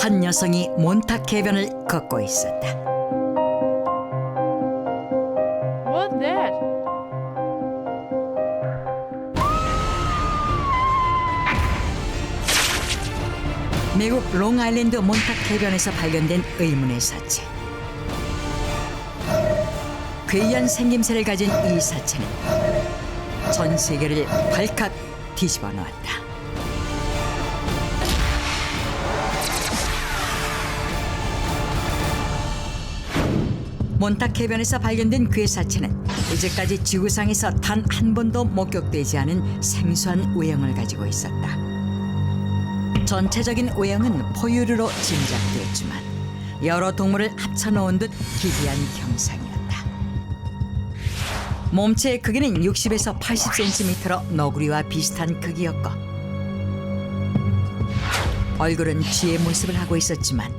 한 여성이 몬탁 해변을 걷고 있었다. What's that? 미국 롱아일랜드 몬탁 해변에서 발견된 의문의 사체. 괴이한 생김새를 가진 이 사체는 전 세계를 발칵 뒤집어 놓았다. 몬탁 해변에서 발견된 괴 사체는 이제까지 지구상에서 단 한 번도 목격되지 않은 생소한 외형을 가지고 있었다. 전체적인 외형은 포유류로 짐작됐지만 여러 동물을 합쳐놓은 듯 기이한 형상이었다. 몸체의 크기는 60에서 80cm로 너구리와 비슷한 크기였고 얼굴은 쥐의 모습을 하고 있었지만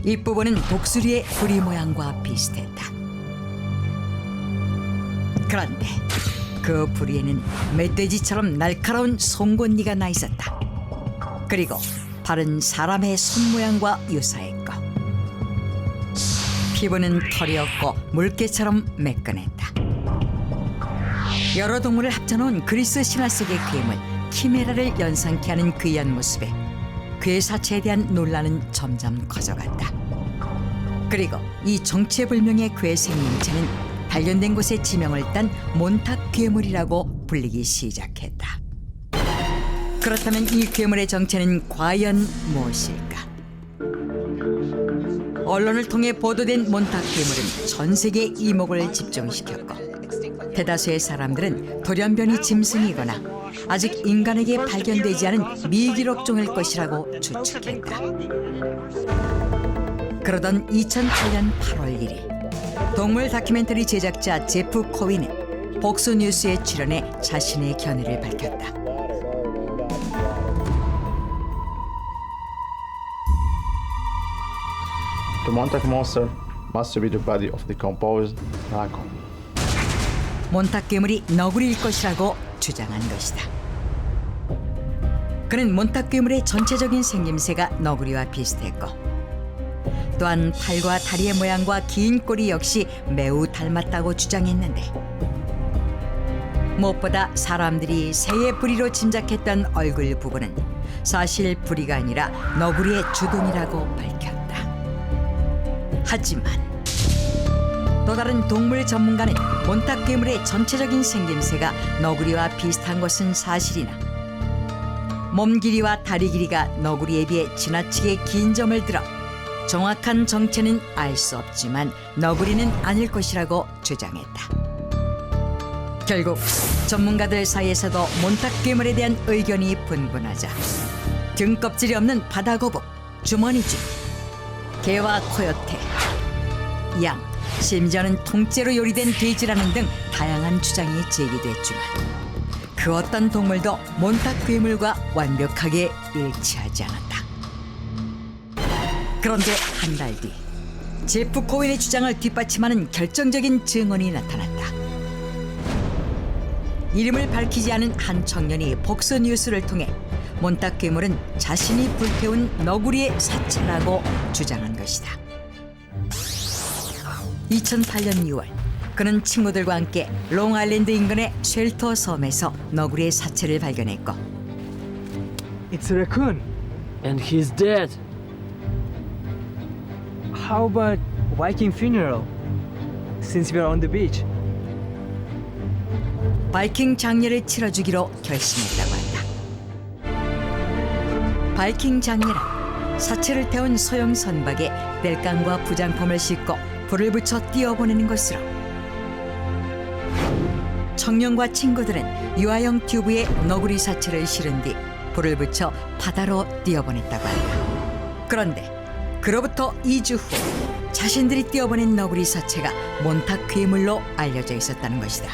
입부분은 독수리의 부리 모양과 비슷했다. 그런데 그 부리에는 멧돼지처럼 날카로운 송곳니가 나 있었다. 그리고 발은 사람의 손 모양과 유사했고 피부는 털이 없고 물개처럼 매끈했다. 여러 동물을 합쳐놓은 그리스 신화 속의 괴물 키메라를 연상케 하는 귀한 모습에 괴 사체에 대한 논란은 점점 커져갔다. 그리고 이 정체불명의 괴 생명체는 발견된 곳의 지명을 딴 몬탁 괴물이라고 불리기 시작했다. 그렇다면 이 괴물의 정체는 과연 무엇일까? 언론을 통해 보도된 몬탁 괴물은 전 세계의 이목을 집중시켰고 대다수의 사람들은 돌연변이 짐승이거나 아직 인간에게 발견되지 않은 미기록종일 것이라고 추측했다. 그러던 2008년 8월 1일 동물 다큐멘터리 제작자 제프 코위는 복수뉴스에 출연해 자신의 견해를 밝혔다. The Montauk monster must be the body of decomposed raccoon. 몬탁 괴물이 너구리일 것이라고 주장한 것이다. 그는 몬탁 괴물의 전체적인 생김새가 너구리와 비슷했고 또한 팔과 다리의 모양과 긴 꼬리 역시 매우 닮았다고 주장했는데 무엇보다 사람들이 새의 부리로 짐작했던 얼굴 부분은 사실 부리가 아니라 너구리의 주둥이라고 밝혔다. 하지만 또 다른 동물 전문가는 몬탁 괴물의 전체적인 생김새가 너구리와 비슷한 것은 사실이나 몸 길이와 다리 길이가 너구리에 비해 지나치게 긴 점을 들어 정확한 정체는 알 수 없지만 너구리는 아닐 것이라고 주장했다. 결국 전문가들 사이에서도 몬탁 괴물에 대한 의견이 분분하자 등껍질이 없는 바다거북, 주머니쥐, 개와 코요테, 양, 심지어는 통째로 요리된 돼지라는 등 다양한 주장이 제기됐지만 그 어떤 동물도 몬탁 괴물과 완벽하게 일치하지 않았다. 그런데 한 달 뒤 제프 코윈의 주장을 뒷받침하는 결정적인 증언이 나타났다. 이름을 밝히지 않은 한 청년이 복수뉴스를 통해 몬탁 괴물은 자신이 불태운 너구리의 사체라고 주장한 것이다. 2008년 2월 그는 친구들과 함께 롱아일랜드 인근의 쉘터 섬에서 너구리의 사체를 발견했고 It's a raccoon. And he's dead. How about Viking funeral? Since we are on the beach. 바이킹 장례를 치러주기로 결심했다고 한다. 바이킹 장례란 사체를 태운 소형 선박에 땔감과 부장품을 싣고 불을 붙여 띄어보내는 것으로 청년과 친구들은 유아용 튜브에 너구리 사체를 실은 뒤 불을 붙여 바다로 띄어보냈다고 한다. 그런데 그로부터 2주 후 자신들이 띄어보낸 너구리 사체가 몬탁 괴물로 알려져 있었다는 것이다.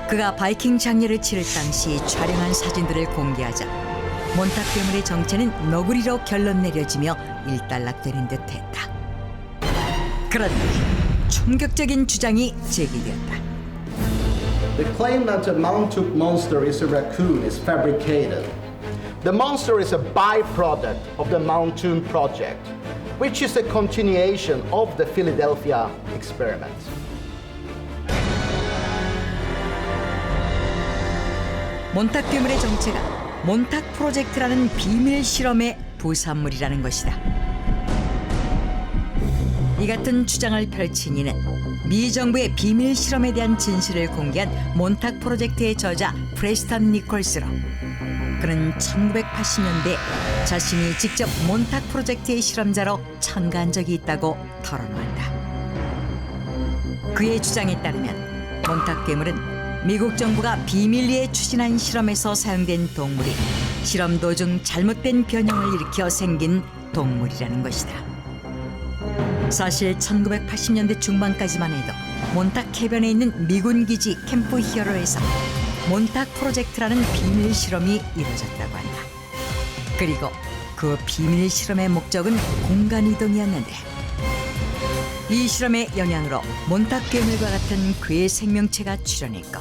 그가 바이킹 장례를 치를 당시 촬영한 사진들을 공개하자 몬탁 괴물의 정체는 너구리로 결론 내려지며 일단락되는 듯했다. 그런데 충격적인 주장이 제기되었다. The claim that the Montauk monster is a raccoon is fabricated. The monster is a byproduct of the Montoon Project, which is a continuation of the Philadelphia experiment. 몬탁 괴물의 정체가 몬탁 프로젝트라는 비밀 실험의 부산물이라는 것이다. 이 같은 주장을 펼친 이는 미 정부의 비밀 실험에 대한 진실을 공개한 몬탁 프로젝트의 저자 프레스턴 니콜스로 그는 1980년대 자신이 직접 몬탁 프로젝트의 실험자로 참가한 적이 있다고 털어놓았다. 그의 주장에 따르면 몬탁 괴물은 미국 정부가 비밀리에 추진한 실험에서 사용된 동물이 실험 도중 잘못된 변형을 일으켜 생긴 동물이라는 것이다. 사실 1980년대 중반까지만 해도 몬탁 해변에 있는 미군 기지 캠프 히어로에서 몬탁 프로젝트라는 비밀 실험이 이루어졌다고 한다. 그리고 그 비밀 실험의 목적은 공간 이동이었는데 이 실험의 영향으로 몬탁 괴물과 같은 괴 생명체가 출현했고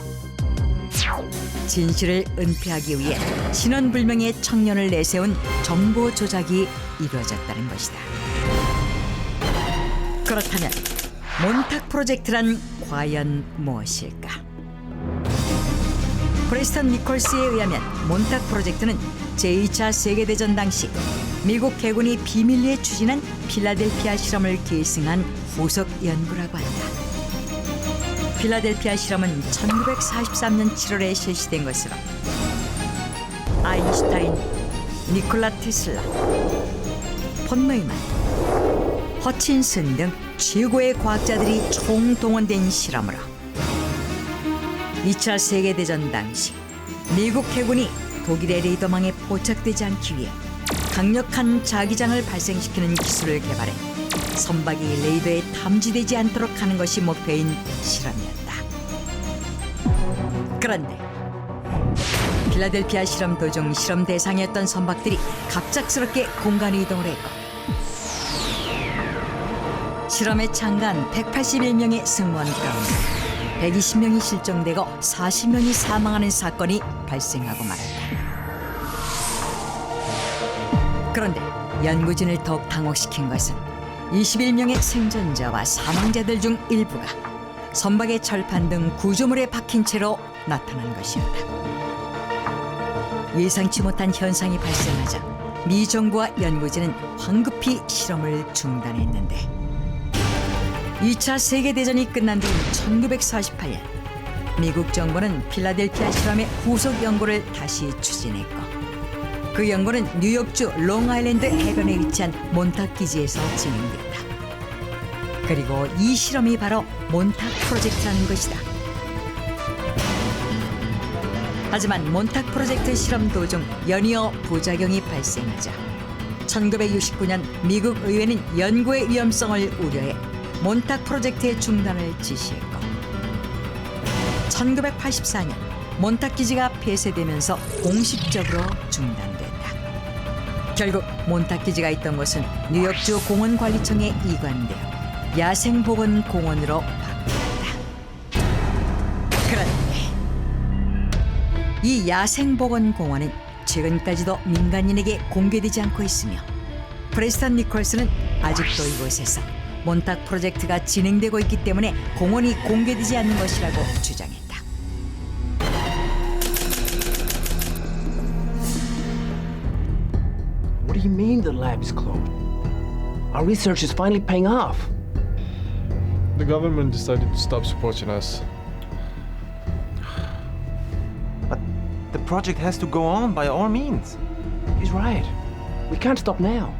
진실을 은폐하기 위해 신원불명의 청년을 내세운 정보 조작이 이루어졌다는 것이다. 그렇다면 몬탁 프로젝트란 과연 무엇일까? 프레스턴 니콜스에 의하면 몬탁 프로젝트는 제2차 세계대전 당시 미국 해군이 비밀리에 추진한 필라델피아 실험을 계승한 후속 연구라고 한다. 필라델피아 실험은 1943년 7월에 실시된 것으로 아인슈타인, 니콜라 테슬라, 폰 neumann, 허친슨 등 최고의 과학자들이 총동원된 실험으로 2차 세계대전 당시 미국 해군이 독일의 레이더망에 포착되지 않기 위해 강력한 자기장을 발생시키는 기술을 개발해 선박이 레이더에 탐지되지 않도록 하는 것이 목표인 실험이었다. 그런데 필라델피아 실험 도중 실험 대상이었던 선박들이 갑작스럽게 공간 이동을 했고 실험에 참가한 181명의 승무원 가운데 120명이 실종되고 40명이 사망하는 사건이 발생하고 말았다. 그런데 연구진을 더욱 당혹시킨 것은 21명의 생존자와 사망자들 중 일부가 선박의 철판 등 구조물에 박힌 채로 나타난 것이었다. 예상치 못한 현상이 발생하자 미 정부와 연구진은 황급히 실험을 중단했는데 2차 세계대전이 끝난 뒤인 1948년 미국 정부는 필라델피아 실험의 후속 연구를 다시 추진했고 그 연구는 뉴욕주 롱아일랜드 해변에 위치한 몬탁 기지에서 진행됐다. 그리고 이 실험이 바로 몬탁 프로젝트라는 것이다. 하지만 몬탁 프로젝트 실험 도중 연이어 부작용이 발생하자 1969년 미국 의회는 연구의 위험성을 우려해 몬탁 프로젝트의 중단을 지시했고 1984년 몬탁 기지가 폐쇄되면서 공식적으로 중단됐다. 결국 몬탁 기지가 있던 곳은 뉴욕주 공원관리청에 이관되어 야생보건공원으로 바뀌었다. 그런데 이 야생보건공원은 최근까지도 민간인에게 공개되지 않고 있으며 프레스턴 니콜스는 아직도 이곳에서 몬탁 프로젝트가 진행되고 있기 때문에 공원이 공개되지 않는 것이라고 주장했다. What do you mean the lab is closed? Our research is finally paying off. The government decided to stop supporting us. But the project has to go on by all means. He's right. We can't stop now.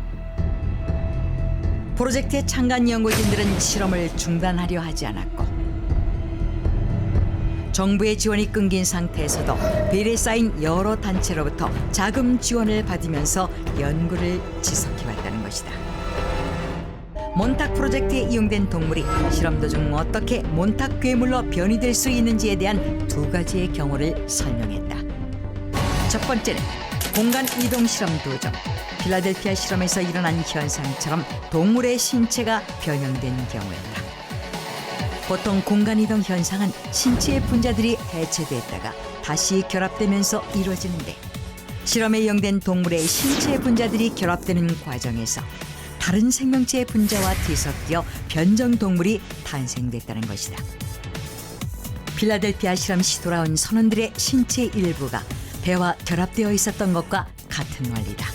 프로젝트에 참가한 연구진들은 실험을 중단하려 하지 않았고 정부의 지원이 끊긴 상태에서도 비례 쌓인 여러 단체로부터 자금 지원을 받으면서 연구를 지속해왔다는 것이다. 몬탁 프로젝트에 이용된 동물이 실험 도중 어떻게 몬탁 괴물로 변이될 수 있는지에 대한 두 가지의 경우를 설명했다. 첫 번째는 공간 이동 실험 도중 필라델피아 실험에서 일어난 현상처럼 동물의 신체가 변형된 경우였다. 보통 공간 이동 현상은 신체의 분자들이 해체됐다가 다시 결합되면서 이루어지는데 실험에 이용된 동물의 신체 분자들이 결합되는 과정에서 다른 생명체의 분자와 뒤섞여 변종 동물이 탄생됐다는 것이다. 필라델피아 실험시 돌아온 선원들의 신체 일부가 배와 결합되어 있었던 것과 같은 원리다.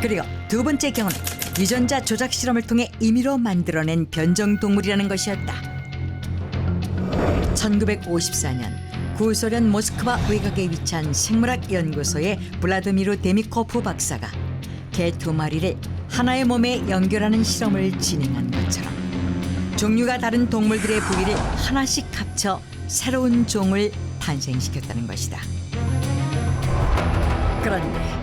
그리고 두 번째 경우는 유전자 조작 실험을 통해 임의로 만들어낸 변종 동물이라는 것이었다. 1954년 구소련 모스크바 외곽에 위치한 생물학 연구소의 블라드미르 데미코프 박사가 개 2마리를 하나의 몸에 연결하는 실험을 진행한 것처럼 종류가 다른 동물들의 부위를 하나씩 합쳐 새로운 종을 탄생시켰다는 것이다. 그런데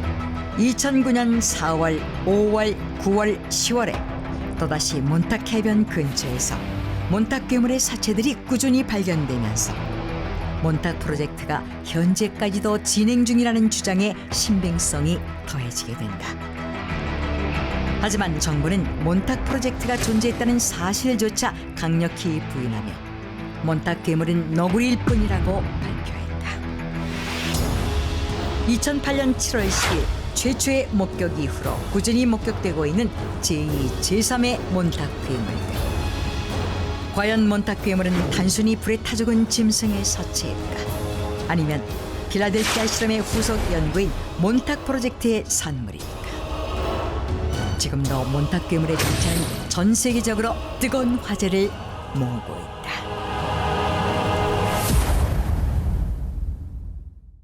2009년 4월, 5월, 9월, 10월에 또다시 몬탁 해변 근처에서 몬탁 괴물의 사체들이 꾸준히 발견되면서 몬탁 프로젝트가 현재까지도 진행 중이라는 주장에 신빙성이 더해지게 된다. 하지만 정부는 몬탁 프로젝트가 존재했다는 사실조차 강력히 부인하며 몬탁 괴물은 너구리일 뿐이라고 발표했다. 2008년 7월 10일 최초의 목격 이후로 꾸준히 목격되고 있는 제2, 제3의 몬탁 괴물들. 과연 몬탁 괴물은 단순히 불에 타 죽은 짐승의 서체일까? 아니면 필라델피아 실험의 후속 연구인 몬탁 프로젝트의 산물일까? 지금도 몬탁 괴물의 정체는 전 세계적으로 뜨거운 화제를 모으고 있다.